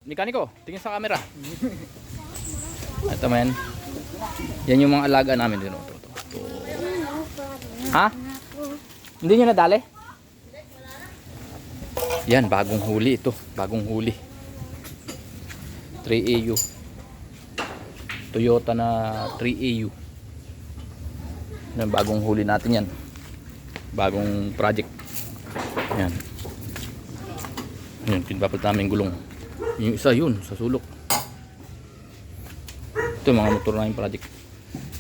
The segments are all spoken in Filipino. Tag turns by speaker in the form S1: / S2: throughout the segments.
S1: Mekaniko, tingin sa camera. Ito man. Yan yung mga alaga namin din. Ito. Ha? Hindi nyo nadali? Yan, bagong huli ito. Bagong huli. 3AU. Toyota na 3AU. Yan, bagong huli natin yan. Bagong project. Yan. Yan, pinapapal namin gulong. Yung isa yun, sa sulok. Ito mga motor na yung project.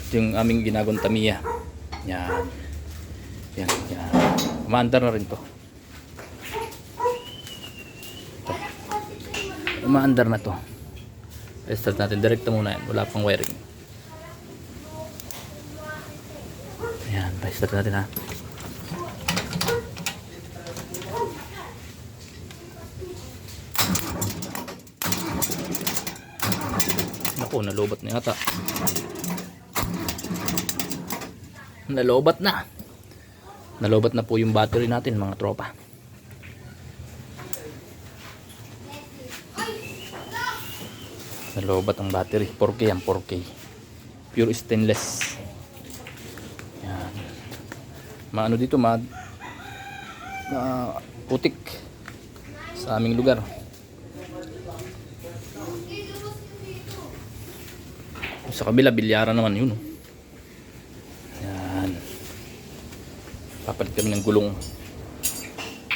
S1: Ito yung aming ginagawang Tamiya. Yan. Yan. Umaandar na rin to. Ito. Umaandar na to. Start natin. Direkta muna yan. Wala pang wiring. Yan. Start natin ha. Naku, nalobat na yata. Nalobat na. Nalobat na po yung battery natin mga tropa. Nalobat ang battery. 4K yan, 4K. Pure stainless. Yan. Maano dito, putik sa aming lugar. Sa kabila, bilyara naman yun. Yan. Papalit kami ng gulong.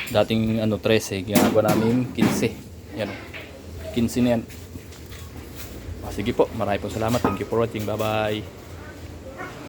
S1: Dating 13, ginagawa namin 15. Yan. 15 na yan. Sige po, maraming po salamat. Thank you for watching. Bye bye.